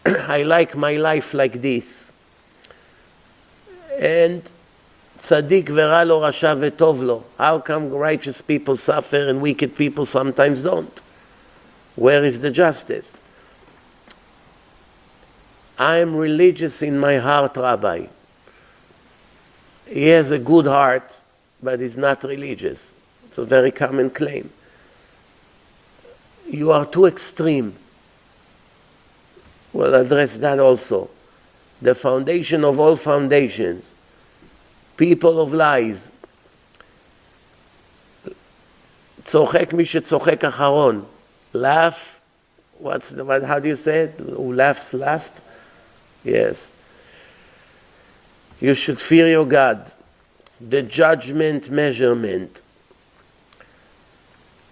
I like my life like this. And tzaddik ורע לו, רשע וטוב לו. How come righteous people suffer and wicked people sometimes don't? Where is the justice? I am religious in my heart, Rabbi. He has a good heart, but he's not religious. It's a very common claim. You are too extreme. We'll address that also. The foundation of all foundations. People of lies. צוחק מי שצוחק אחרון. Laugh. How do you say it? Who laughs last? Yes. You should fear your God. The judgment measurement.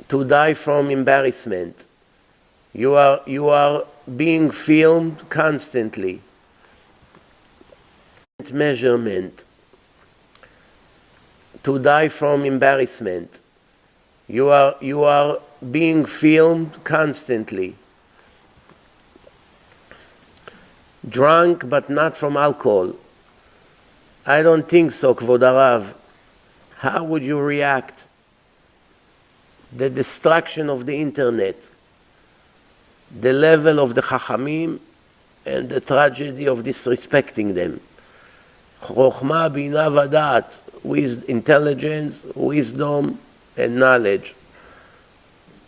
To die from embarrassment. You are being filmed constantly. Measurement. To die from embarrassment. You are being filmed constantly. Drunk but not from alcohol. I don't think so, Kvod Harav. How would you react? The destruction of the internet, the level of the Chachamim, and the tragedy of disrespecting them. Chokhmah, Binah, Vadat, with intelligence, wisdom, and knowledge.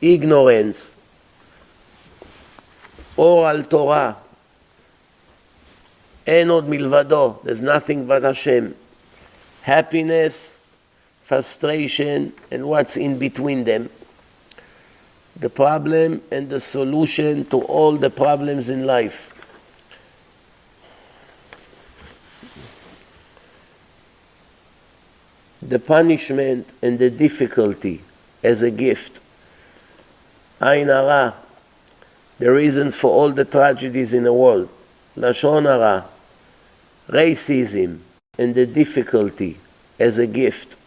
Ignorance, Or al Torah, En od milvado, there's nothing but Hashem. Happiness, frustration, and what's in between them. The problem and the solution to all the problems in life. The punishment and the difficulty as a gift. Ain hara, the reasons for all the tragedies in the world. Lashon hara, racism and the difficulty as a gift.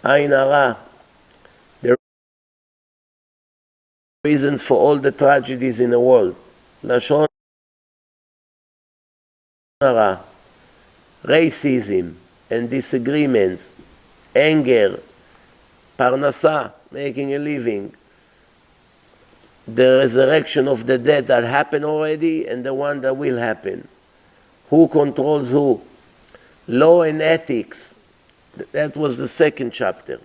Ain hara, the reasons for all the tragedies in the world. Lashon hara, racism and disagreements, anger, parnasa, making a living, the resurrection of the dead that happened already and the one that will happen. Who controls who? Law and ethics. That was the second chapter.